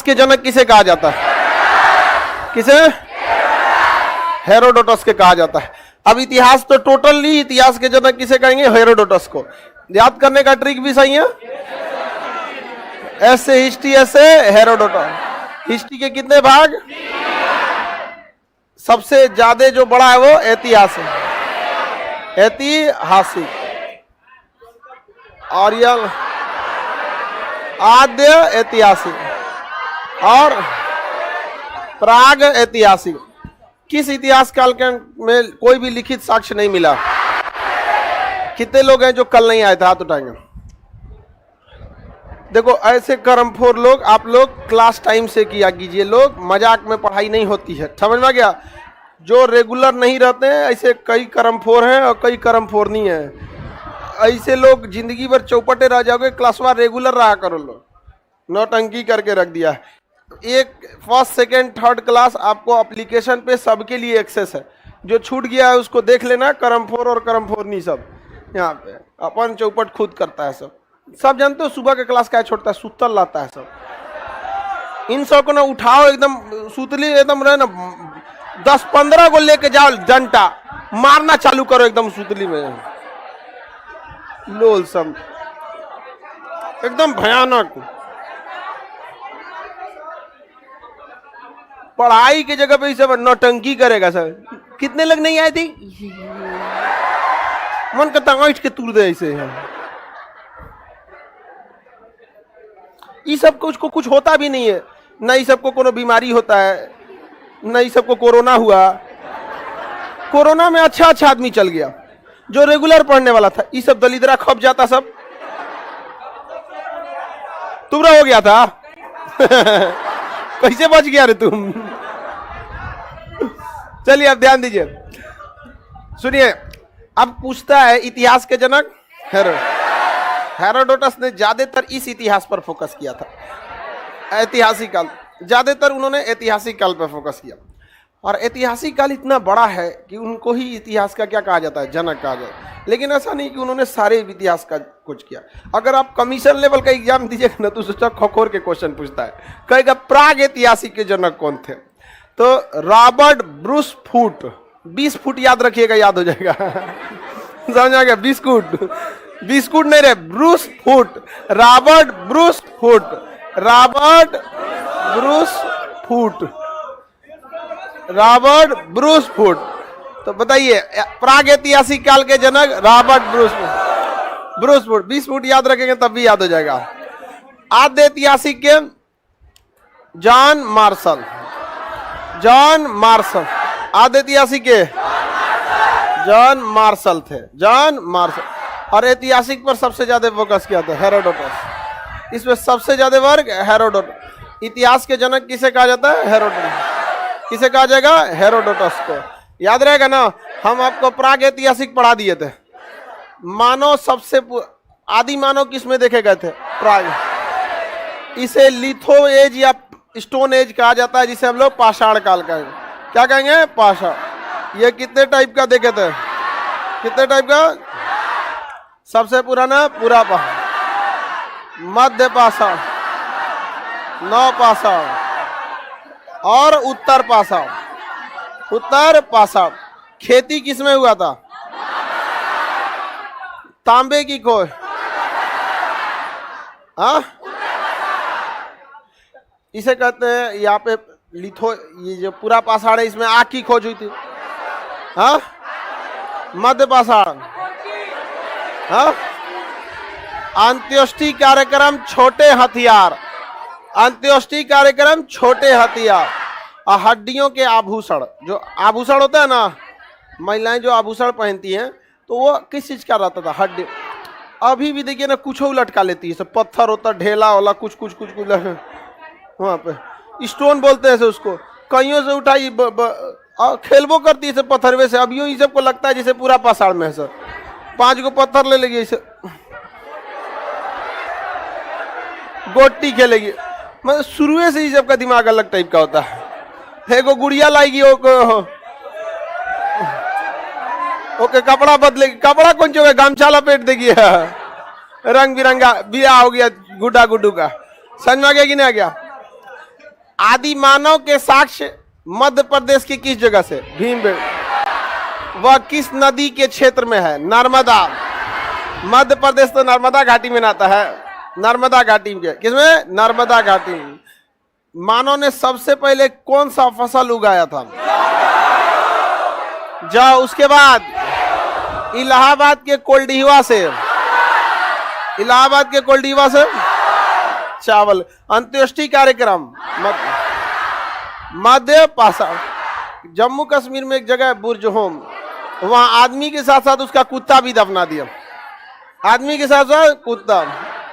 के जनक किसे कहा जाता है? किसे? हेरोडोटस के कहा जाता है। अब इतिहास तो टोटली इतिहास के जनक किसे कहेंगे? हेरोडोटस को। याद करने का ट्रिक भी सही है, ऐसे हिस्ट्री, ऐसे हेरोडोटस। हिस्ट्री के कितने भाग? सबसे ज्यादा जो बड़ा है वो ऐतिहासिक, ऐतिहासिक। आर्यन, आद्य ऐतिहासिक और प्राग ऐतिहासिक। किस इतिहास काल के में कोई भी लिखित साक्ष्य नहीं मिला? कितने लोग हैं जो कल नहीं आए थे? हाथ उठाएंगे। देखो ऐसे कर्मफोर लोग, आप लोग क्लास टाइम से किया कीजिए, लोग मजाक में पढ़ाई नहीं होती है, समझ में गया? जो रेगुलर नहीं रहते हैं ऐसे कई कर्मफोर हैं और कई कर्मफोर नहीं है। ऐसे लोग जिंदगी भर चौपटे रह जाओगे, क्लासवा रेगुलर रहा करो। लोग नौटंकी करके रख दिया है। एक फर्स्ट सेकेंड थर्ड क्लास आपको एप्लीकेशन पे सबके लिए एक्सेस है, जो छूट गया है उसको देख लेना। कर्मफोर और कर्मफोरनी सब यहाँ पे अपन चौपट खुद करता है। सब जानते हो सुबह का क्लास क्या छोड़ता है? सुतल लाता है सब। इन सब को ना उठाओ, एकदम सुतली एकदम रहे ना, 10-15 को लेके जाओ, डंटा मारना चालू करो एकदम सुतली में। लोल सब एकदम भयानक। पढ़ाई की जगह पे सब नौटंकी करेगा सर। कितने लोग नहीं आए थे? मन करता ऐठ के तूर दे ऐसे है। ये सब को कुछ होता भी नहीं है, न ही सबको कोनो बीमारी होता है, न ही सबको कोरोना हुआ। कोरोना में अच्छा आदमी चल गया जो रेगुलर पढ़ने वाला था। ये सब दलिद्रा खप जाता, सब तुमरा हो गया था। कैसे बच गया रे तुम? चलिए अब ध्यान दीजिए, सुनिए। अब पूछता है इतिहास के जनक हेरोडोटस ने ज्यादातर इस इतिहास पर फोकस किया था, ऐतिहासिक काल। ज्यादातर उन्होंने ऐतिहासिक काल पर फोकस किया। और ऐतिहासिक काल इतना बड़ा है कि उनको ही इतिहास का क्या कहा जाता है? जनक कहा जाता है। लेकिन ऐसा नहीं कि उन्होंने सारे इतिहास का कुछ किया। अगर आप कमीशन लेवल का एग्जाम दीजिएगा ना तो सोचा खखोर के क्वेश्चन पूछता है, कहेगा प्राग ऐतिहासिक के जनक कौन थे? तो रॉबर्ट ब्रूस फूट। 20 फुट याद रखिएगा, याद हो जाएगा। समझ आ गया? बिस्कुट नहीं रे, Bruce Foote. Robert Bruce Foote, Robert Bruce Foote, Robert Bruce Foote. तो बताइए प्राग ऐतिहासिक काल के जनक रॉबर्ट ब्रूस फूट। 20 फुट याद रखेंगे तब भी याद हो जाएगा। आद्य ऐतिहासिक के जॉन मार्शल, जॉन मार्शल। आद्य ऐतिहासिक के जॉन मार्शल थे, जॉन मार्शल। और ऐतिहासिक पर सबसे ज्यादा फोकस किया था हेरोडोटस। इसमें सबसे ज्यादा वर्ग हेरोडोटस। इतिहास के जनक किसे कहा जाता है? हेरोडोटस। किसे कहा जाएगा? हेरोडोटस को। याद रहेगा ना, हम आपको प्राग ऐतिहासिक पढ़ा दिए थे। मानव सबसे आदि मानव किस में देखे गए थे? प्राग। इसे लिथो एज या स्टोन एज कहा जाता है, जिसे हम लोग पाषाण काल कहेंगे। क्या कहेंगे? पाषाण। ये कितने टाइप का देखे थे? कितने टाइप का? सबसे पुराना पूरा पाषाण, मध्य पाषाण, नव पाषाण और उत्तर पाषाण। उत्तर पाषाण। खेती किसमें हुआ था? तांबे की खोज। हाँ, इसे कहते हैं यहाँ पे लिथो। ये जो पूरा पाषाण है इसमें आग की खोज हुई थी। हाँ, मध्य पाषाण। हाँ, अंत्येष्टि कार्यक्रम, छोटे हथियार। अंत्येष्टि कार्यक्रम, छोटे हथियार और हड्डियों के आभूषण। जो आभूषण होता है ना, महिलाएं जो आभूषण पहनती हैं तो वो किस चीज का रहता था? हड्डी। अभी भी देखिए ना, कुछ लटका लेती है, सब पत्थर होता, ढेला वाला कुछ वहां पे स्टोन बोलते हैं उसको। कईयों से उठाई खेलबो करती है पत्थरवे से। अभियो ये सबको लगता है जैसे पूरा पाषाण में है सर। 5 को पत्थर ले लेगी, ऐसे गोटी खेलेगी। मतलब शुरू से ही सबका दिमाग अलग टाइप का होता है। एगो गुड़िया लाएगी, ओके कपड़ा बदलेगी। कपड़ा कौन चोगा? गमछा लपेट देगी। रंग बिरंगा बिया हो गया गुड्डा गुड्डू का। समझ में आ गया कि नहीं आ गया? आदि मानव के साक्ष्य मध्य प्रदेश की किस जगह से? भीमबेटका। वह किस नदी के क्षेत्र में है? नर्मदा। मध्य प्रदेश तो नर्मदा घाटी में आता है, नर्मदा घाटी में। किसमें? नर्मदा घाटी में। मानव ने सबसे पहले कौन सा फसल उगाया था? जाओ। उसके बाद इलाहाबाद के कोल्डीवा से, इलाहाबाद के कोल्डीवा से चावल। अंत्येष्टि कार्यक्रम मध्य पाषाण। जम्मू कश्मीर में एक जगह है बुर्ज होम, वहां आदमी के साथ साथ उसका कुत्ता भी दफना दिया। आदमी के साथ साथ कुत्ता,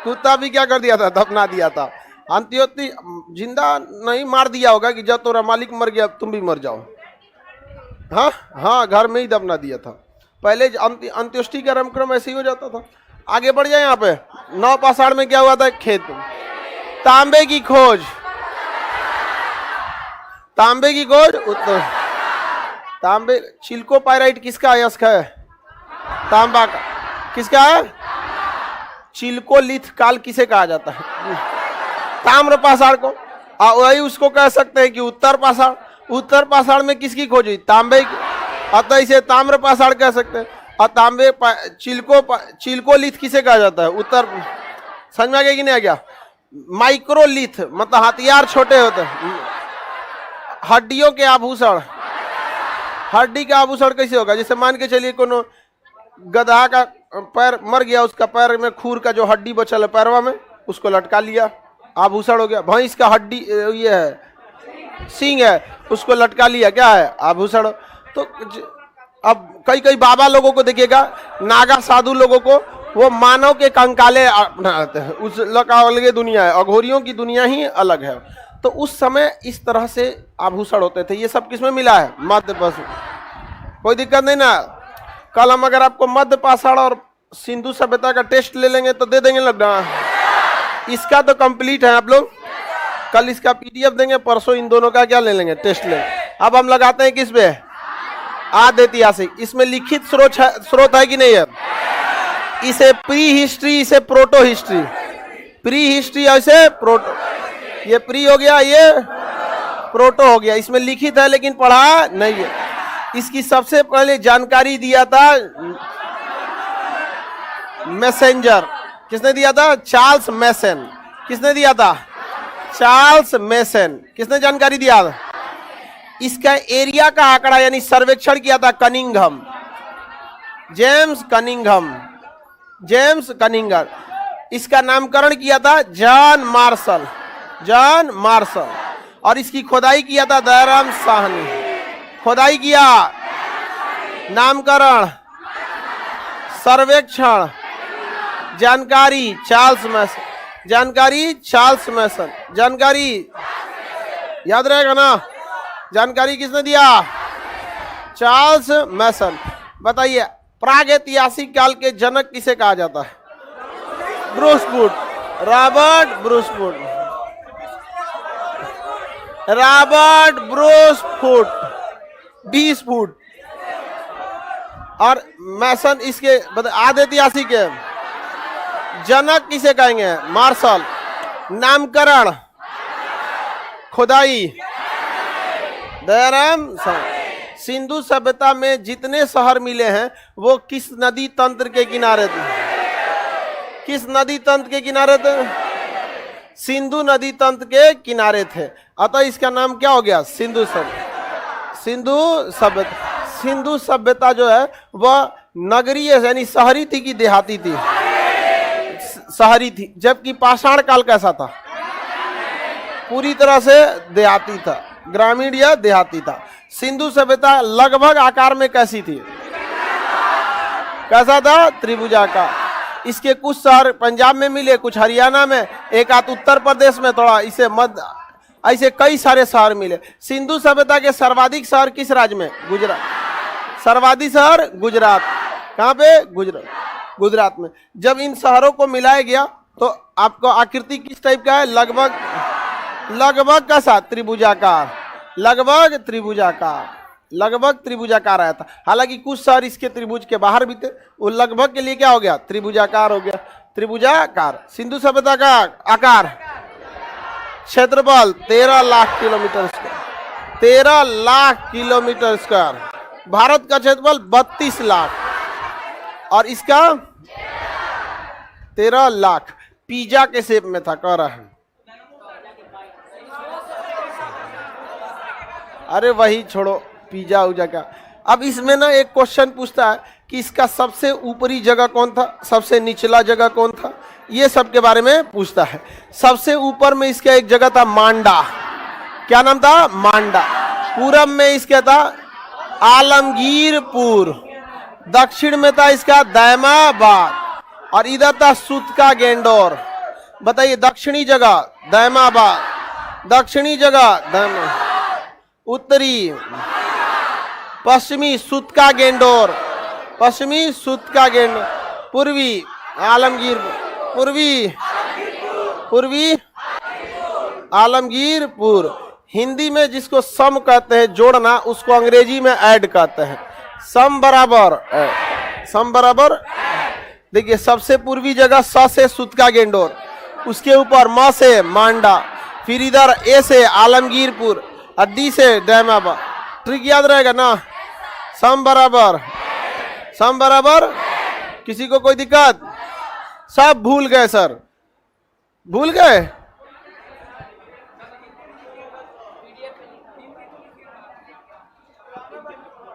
कुत्ता भी क्या कर दिया था? दफना दिया था। अंत्योष्टि जिंदा नहीं मार दिया होगा कि जब तोरा मालिक मर गया तुम भी मर जाओ। हाँ हाँ, घर में ही दफना दिया था। पहले अंत्योष्टि का कार्यक्रम ऐसे ही हो जाता था। आगे बढ़ जाए। यहाँ पे 9 पाषाण में क्या हुआ था? खेत। तांबे की खोज, तांबे की खोज उत्तर। तांबे चिल्को पायराइट किसका अयस्क है? तांबा का। किसका है? चिल्को लिथ काल किसे कहा जाता है? ताम्र पाषाण को। वही उसको कह सकते हैं कि उत्तर पाषाण। उत्तर पाषाण में किसकी खोज हुई? तांबे की, अतः इसे ताम्र पाषाण कह सकते हैं। और तांबे चिल्को लिथ किसे कहा जाता है? उत्तर। समझ में आ गया कि नहीं आ गया? माइक्रोलिथ मतलब हथियार छोटे होते हैं। हड्डियों के आभूषण, हड्डी का आभूषण कैसे होगा? जैसे मान के चलिए कोनो गधा का पैर मर गया, उसका पैर में खूर का जो हड्डी बचल है पैरवा में, उसको लटका लिया, आभूषण हो गया। भैंस का हड्डी ये है, सींग है, उसको लटका लिया, क्या है? आभूषण। तो अब कई कई बाबा लोगों को देखिएगा, नागा साधु लोगों को, वो मानव के कंकाले बनाते हैं। उस लगा अलग दुनिया है, अघोरियों की दुनिया ही अलग है। तो उस समय इस तरह से आभूषण होते थे। ये सब किसमें मिला है? मध्य पाषाण। कोई दिक्कत नहीं ना। कल हम अगर आपको मध्य पाषाण और सिंधु सभ्यता का टेस्ट ले लेंगे तो दे देंगे लगना। इसका तो कंप्लीट है आप लोग। कल इसका पीडीएफ देंगे, परसों इन दोनों का क्या ले लेंगे? टेस्ट लेंगे। अब हम लगाते हैं किस पे? आदि ऐतिहासिक। इसमें लिखित स्रोत है कि नहीं है? इसे प्री हिस्ट्री, इसे प्रोटो हिस्ट्री। प्री हिस्ट्री ऐसे प्रोटो, ये प्री हो गया, ये प्रोटो हो गया। इसमें लिखित है लेकिन पढ़ा नहीं है। इसकी सबसे पहले जानकारी दिया था मैसेंजर। किसने दिया था? चार्ल्स मैसन। किसने दिया था? चार्ल्स मैसन। किसने जानकारी दिया था? इसका एरिया का आंकड़ा यानी सर्वेक्षण किया था Cunningham, James Cunningham. James Cunningham. इसका नामकरण किया था जॉन मार्शल, जॉन मार्शल। और इसकी खुदाई किया था दयाराम साहनी। खुदाई किया, नामकरण, सर्वेक्षण, जानकारी चार्ल्स मैसन। जानकारी चार्ल्स मैसन। जानकारी याद रहेगा ना? जानकारी किसने दिया? चार्ल्स मैसन। बताइए, प्रागैतिहासिक काल के जनक किसे कहा जाता है? Bruce would, Robert Bruce would. Robert Bruce would 20 foot. और मैसन इसके आदि ऐतिहासिक है। जनक किसे कहेंगे? मार्शल। नामकरण, खुदाई दयाराम साहनी। सिंधु सभ्यता में जितने शहर मिले हैं वो किस नदी तंत्र के किनारे थे? किस नदी तंत्र के किनारे थे? सिंधु नदी तंत्र के किनारे थे। अतः इसका नाम क्या हो गया? सिंधु सभ्यता। सिंधु सभ्यता। सिंधु सभ्यता जो है वह नगरीय यानी शहरी थी कि देहाती थी? शहरी थी। जबकि पाषाण काल कैसा था? पूरी तरह से देहाती था, ग्रामीण या देहाती था। सिंधु सभ्यता लगभग आकार में कैसी थी? कैसा था? त्रिभुजाकार। इसके कुछ शहर पंजाब में मिले, कुछ हरियाणा में, एक आध उत्तर प्रदेश में, थोड़ा इसे मध्य, ऐसे कई सारे शहर मिले। सिंधु सभ्यता के सर्वाधिक शहर किस राज्य में? गुजरात। सर्वाधिक शहर गुजरात। कहाँ पे? गुजरात। गुजरात में। जब इन शहरों को मिलाया गया तो आपको आकृति किस टाइप का है? लगभग लगभग कैसा? त्रिभुजाकार। लगभग त्रिभुजाकार। लगभग त्रिभुजाकार आया था। हालांकि कुछ शहर इसके त्रिभुज के बाहर भी थे, वो लगभग के लिए क्या हो गया? त्रिभुजाकार हो गया। त्रिभुजाकार। सिंधु सभ्यता का आकार क्षेत्रफल 13 lakh kilometre square, 13 lakh kilometre square. Bharat का क्षेत्रफल 32 लाख और इसका 13 लाख। पिज्जा के शेप में था, कह रहा है। अरे वही छोड़ो, पिज्जा उजा का। अब इसमें ना एक क्वेश्चन पूछता है कि इसका सबसे ऊपरी जगह कौन था, सबसे निचला जगह कौन था, ये सब के बारे में पूछता है। सबसे ऊपर में इसका एक जगह था मांडा, क्या नाम था? मांडा। पूरब में इसका था आलमगीरपुर, दक्षिण में था इसका दैमाबाद और इधर था सुतका गेंडोर। बताइए दक्षिणी जगह दैमाबाद, दक्षिणी जगह दैमा, उत्तरी पश्चिमी सुतका गेंडोर, पश्चिमी सुतका गेंडोर, पूर्वी आलमगीर, पूर्वी आलमगीरपुर। हिंदी में जिसको सम कहते हैं जोड़ना, उसको अंग्रेजी में ऐड कहते हैं। सम बराबर, सम बराबर। देखिए सबसे पूर्वी जगह स से सुतका गेंडोर, उसके ऊपर म से मांडा, फिर इधर ए से आलमगीरपुर और डी से दैमाबाद। ट्रिक याद रहेगा ना? सम बराबर, सम बराबर। किसी को कोई दिक्कत? सब भूल गए सर, भूल गए?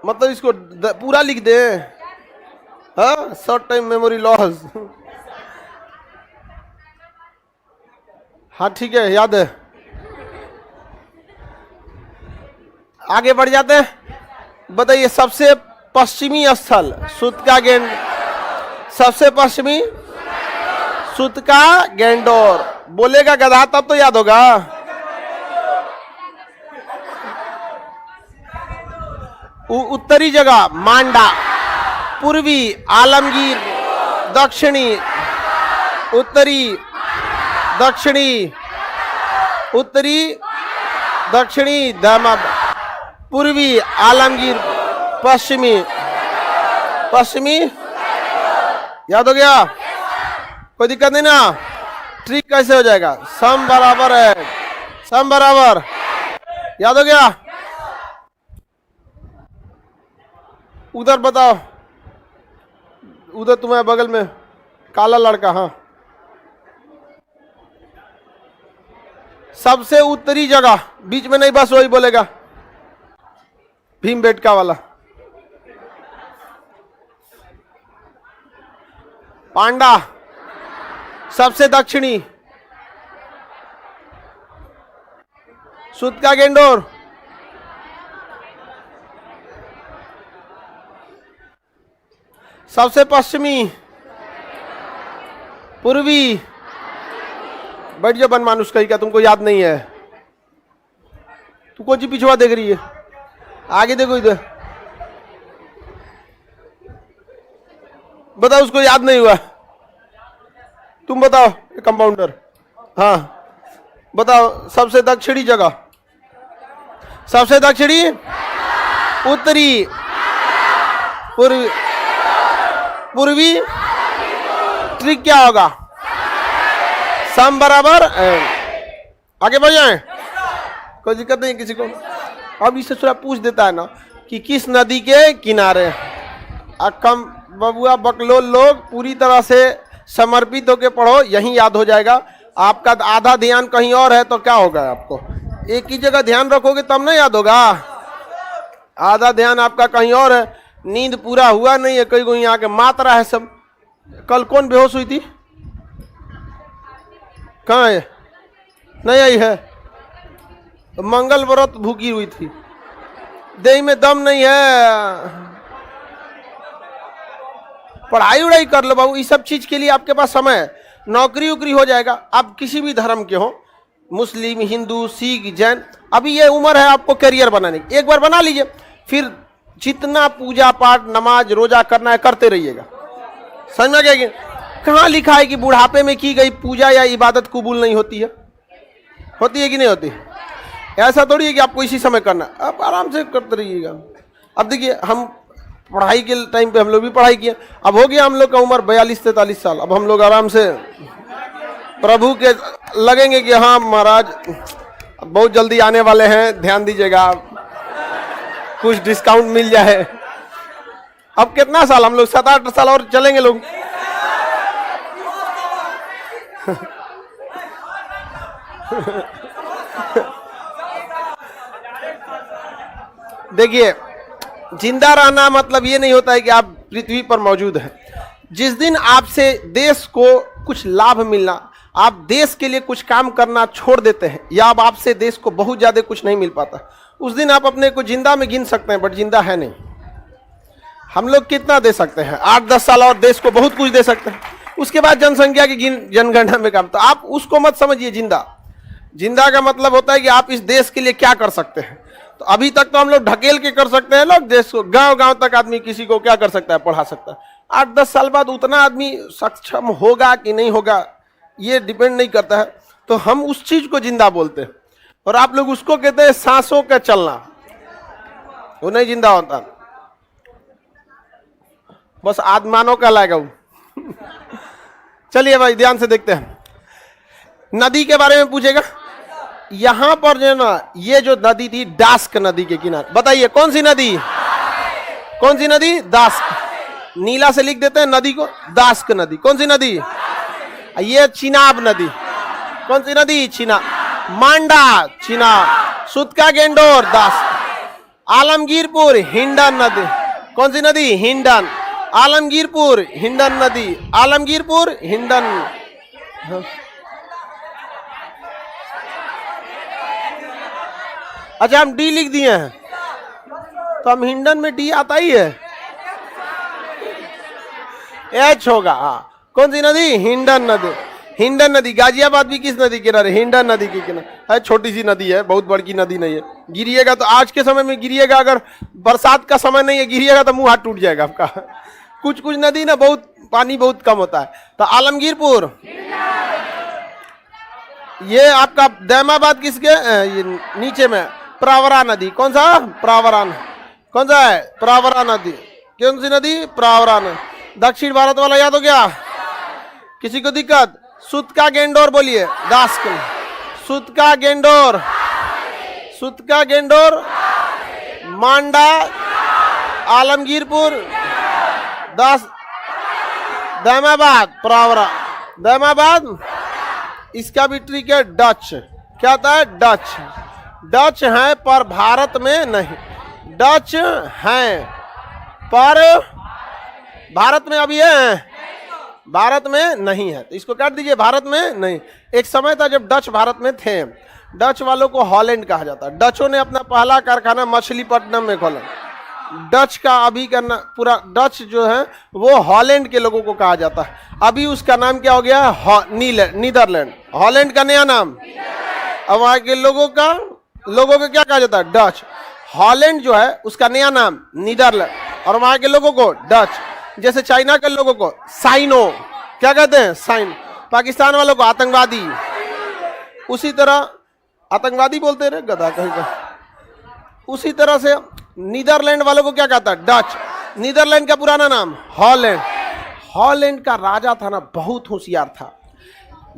मतलब इसको पूरा लिख दे? हाँ, शॉर्ट टाइम मेमोरी लॉस। हाँ ठीक है, याद है। आगे बढ़ जाते हैं। बताइए सबसे पश्चिमी स्थल सुतका गेंड, सबसे पश्चिमी सुतका गेंडोर। बोलेगा गधा तब तो याद होगा। उत्तरी जगह मांडा, पूर्वी आलमगीर, दक्षिणी उत्तरी, दक्षिणी उत्तरी, दक्षिणी दैमाबाद, पूर्वी आलमगीर, पश्चिमी, पश्चिमी। याद हो गया? कोई दिक्कत नहीं ना? ट्रिक कैसे हो जाएगा? सम बराबर है, सम बराबर। याद हो गया? उधर बताओ, उधर तुम्हारे बगल में काला लड़का। हाँ, सबसे उत्तरी जगह, बीच में नहीं, बस वही बोलेगा। भीमबेटका वाला। पांडा सबसे दक्षिणी, सुतका गेंडोर सबसे पश्चिमी, पूर्वी। बैठ जाओ बनमानुष कहीं का, तुमको याद नहीं है? तू कौन सी पिछवा देख रही है? आगे देखो इधर। बताओ, उसको याद नहीं हुआ? तुम बताओ कंपाउंडर। हाँ बताओ, सबसे दक्षिणी जगह, सबसे दक्षिणी, उत्तरी, पूर्वी, पूर्वी। ट्रिक क्या होगा? सम बराबर। आगे बढ़ जाए, कोई दिक्कत नहीं किसी को। अब इससे थोड़ा पूछ देता है ना कि किस नदी के किनारे। अकम बबुआ बकलोल लोग पूरी तरह से समर्पित होकर पढ़ो, यही याद हो जाएगा। आपका आधा ध्यान कहीं और है तो क्या होगा? आपको एक ही जगह ध्यान रखोगे तब ना याद होगा। आधा ध्यान आपका कहीं और है, नींद पूरा हुआ नहीं है, कहीं कोई यहाँ के मात्रा है सब। कल कौन बेहोश हुई थी? कहाँ है? नहीं आई है? मंगल व्रत भूखी हुई थी, देह में दम नहीं है। पढ़ाई उड़ाई कर लो बाबू, इस सब चीज के लिए आपके पास समय है। नौकरी उकरी हो जाएगा। आप किसी भी धर्म के हो, मुस्लिम, हिंदू, सिख, जैन, अभी ये उम्र है आपको करियर बनाने की। एक बार बना लीजिए, फिर जितना पूजा पाठ नमाज रोजा करना है करते रहिएगा। समझ में गया? कहाँ लिखा है कि बुढ़ापे में की गई पूजा या इबादत कबूल नहीं होती है? होती है कि नहीं होती? ऐसा थोड़ी है कि आपको इसी समय करना, आप आराम से करते रहिएगा। अब देखिए, हम पढ़ाई के टाइम पे हम लोग भी पढ़ाई किए, अब हो गया हम लोग का उम्र 42-43 साल, अब हम लोग आराम से प्रभु के लगेंगे कि हाँ महाराज बहुत जल्दी आने वाले हैं, ध्यान दीजिएगा, कुछ डिस्काउंट मिल जाए। अब कितना साल हम लोग, 7-8 साल और चलेंगे लोग। देखिए, जिंदा रहना मतलब ये नहीं होता है कि आप पृथ्वी पर मौजूद हैं। जिस दिन आपसे देश को कुछ लाभ मिलना, आप देश के लिए कुछ काम करना छोड़ देते हैं, या अब आपसे देश को बहुत ज्यादा कुछ नहीं मिल पाता, उस दिन आप अपने को जिंदा में गिन सकते हैं, बट जिंदा है नहीं। हम लोग कितना दे सकते हैं? 8-10 साल और देश को बहुत कुछ दे सकते हैं, उसके बाद जनसंख्या की जनगणना में काम। तो आप उसको मत समझिए जिंदा। जिंदा का मतलब होता है कि आप इस देश के लिए क्या कर सकते हैं। तो अभी तक तो हम लोग ढकेल के कर सकते हैं लोग देश को, गांव गांव तक आदमी किसी को क्या कर सकता है, पढ़ा सकता है। 8-10 साल बाद उतना आदमी सक्षम होगा कि नहीं होगा, ये डिपेंड नहीं करता है। तो हम उस चीज को जिंदा बोलते हैं, और आप लोग उसको कहते हैं सांसों का चलना, वो नहीं जिंदा होता, बस आत्मानों का लाएगा वो। चलिए भाई ध्यान से देखते हैं। नदी के बारे में पूछेगा। यहां पर जो ना, ये जो नदी थी दास्क नदी के किनारे, बताइए कौन सी नदी? कौन सी नदी? दास्क। नीला से लिख देते हैं नदी को, दास्क नदी। कौन सी नदी? ये चिनाब नदी। कौन सी नदी? चिनाब। मांडा चिनाब, सुतका गेंडोर दास्क। आलमगीरपुर हिंडन नदी। कौन सी नदी? हिंडन। आलमगीरपुर हिंडन नदी, आलमगीरपुर हिंडन। अच्छा, हम डी लिख दिए हैं, तो हम हिंडन में डी आता ही है, एच होगा। हाँ, कौन सी नदी? हिंडन नदी। हिंडन नदी गाजियाबाद भी किस नदी के किनारे? हिंडन नदी के किनारे है। छोटी सी नदी है, बहुत बड़ी नदी नहीं है। गिरिएगा तो आज के समय में गिरिएगा, अगर बरसात का समय नहीं है गिरिएगा तो मुंह हाथ टूट जाएगा आपका। कुछ कुछ नदी ना बहुत पानी बहुत कम होता है। तो आलमगीरपुर, ये आपका दैमाबाद किसके ये नीचे में? प्रावरा नदी। कौन सा? प्रावरा। कौन सा है? प्रावरा नदी। कौन सी नदी? प्रावरा नदी। दक्षिण भारत वाला याद हो गया? किसी को दिक्कत? सुतका गेंडोर बोलिए, दास्क। सुतका गेंडोर, सुतका गेंडोर, मांडा, आलमगीरपुर, दास, दैमाबाद, प्रावरा, दैमाबाद। इसका भी ट्रिक है डच। क्या होता है? डच। डच है पर भारत में नहीं। डच हैं पर भारत में अभी है, भारत में नहीं है, तो इसको काट दीजिए, भारत में नहीं। एक समय था जब डच भारत में थे। डच वालों को हॉलैंड कहा जाता है। डचों ने अपना पहला कारखाना मछलीपट्टनम में खोला। डच का अभी का पूरा डच जो है वो हॉलैंड के लोगों को कहा जाता है। अभी उसका नाम क्या हो गया? नीदरलैंड। हॉलैंड का नया नाम। अब वहां के लोगों को क्या कहा जाता है? डच। हॉलैंड जो है उसका नया नाम नीदरलैंड, और वहां के लोगों को डच। जैसे चाइना के लोगों को साइनो, क्या कहते हैं? साइन। पाकिस्तान वालों को आतंकवादी। उसी तरह आतंकवादी बोलते रहे गधा कहीं का। उसी तरह से नीदरलैंड वालों को क्या कहता है? डच। नीदरलैंड का पुराना नाम हॉलैंड। हॉलैंड का राजा था ना, बहुत होशियार था,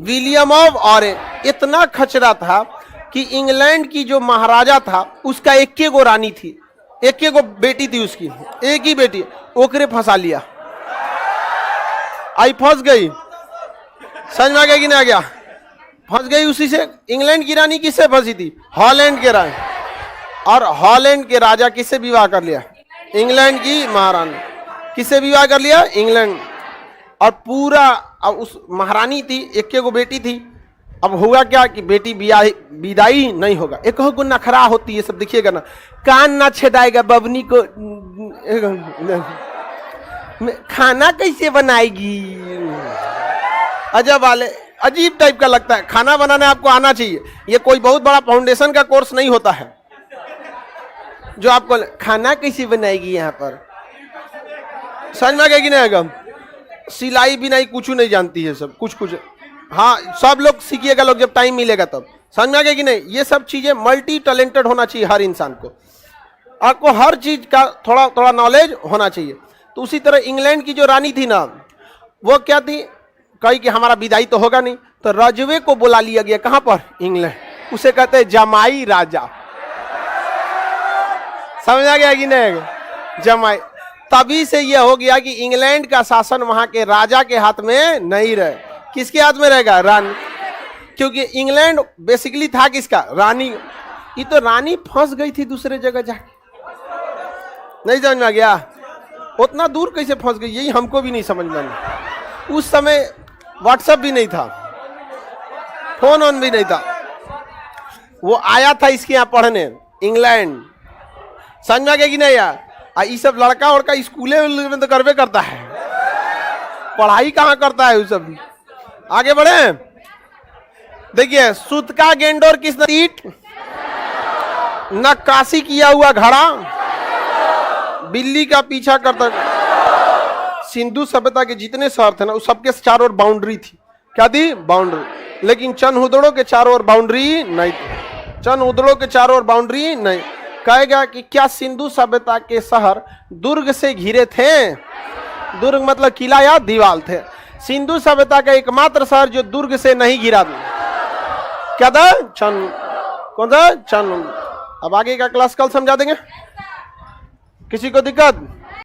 विलियम ऑफ ऑरेंज। इतना खचरा था कि इंग्लैंड की जो महाराजा था उसका एक गो रानी थी, एक गो बेटी थी उसकी, एक ही बेटी, ओकरे फंसा लिया। आई फंस गई, समझ में आ गया कि नहीं आ गया? फंस गई उसी से। इंग्लैंड की रानी किससे फंसी थी? हॉलैंड के रानी। और हॉलैंड के राजा किससे विवाह कर लिया? इंग्लैंड की महारानी। किससे विवाह कर लिया? इंग्लैंड। और पूरा, अब उस महारानी थी, एक गो बेटी थी। अब हुआ क्या कि बेटी विदाई नहीं होगा, एक को नखरा होती है, सब देखिएगा ना, कान ना छेदाएगा बबनी को, खाना कैसे बनाएगी, अजब वाले, अजीब टाइप का लगता है। खाना बनाने आपको आना चाहिए, ये कोई बहुत बड़ा फाउंडेशन का कोर्स नहीं होता है जो आपको खाना कैसे बनाएगी यहाँ पर। समझ में आ गया कि नहीं आएगा? सिलाई बिनाई कुछ नहीं जानती है सब, कुछ कुछ। हाँ, सब लोग सीखिएगा लोग, जब टाइम मिलेगा तब। समझ में आ गया कि नहीं? ये सब चीजें मल्टी टैलेंटेड होना चाहिए हर इंसान को, आपको हर चीज का थोड़ा थोड़ा नॉलेज होना चाहिए। तो उसी तरह इंग्लैंड की जो रानी थी ना, वो क्या थी, कही कि हमारा विदाई तो होगा नहीं, तो रजवे को बुला लिया गया, कहां पर? इंग्लैंड। उसे कहते हैं जमाई राजा। समझ आ गया कि नहीं? जमाई। तभी से यह हो गया कि इंग्लैंड का शासन वहां के राजा के हाथ में नहीं रहे। किसके हाथ में रहेगा? रानी। क्योंकि इंग्लैंड बेसिकली था किसका? रानी। ये तो रानी फंस गई थी दूसरे जगह जाके, नहीं समझ में आ गया? उतना दूर कैसे फंस गई, यही हमको भी नहीं समझ में आया। उस समय व्हाट्सएप भी नहीं था, फोन ऑन भी नहीं था। वो आया था इसके यहाँ पढ़ने, इंग्लैंड। समझ में आ गया कि नहीं यार? ये सब लड़का वड़का स्कूले में तो करवे करता है, पढ़ाई कहाँ करता है वो सब। आगे बढ़े। देखिए, सूत का गेंडोर किस ईट, नक्काशी किया हुआ घड़ा, बिल्ली का पीछा करता। सिंधु सभ्यता के जितने शहर थे ना, उस सबके चारों ओर बाउंड्री थी। क्या थी? बाउंड्री। लेकिन चंदहुदड़ों के चारों ओर बाउंड्री नहीं थी। चंदहुदड़ों के चारों ओर बाउंड्री नहीं। कहेगा कि क्या सिंधु सभ्यता के शहर दुर्ग से घिरे थे? दुर्ग मतलब किला या दीवार थे। सिंधु सभ्यता का एकमात्र शहर जो दुर्ग से नहीं घिरा था, क्या था? चंद। कौन था? चंद। अब आगे का क्लास कल समझा देंगे। किसी को दिक्कत?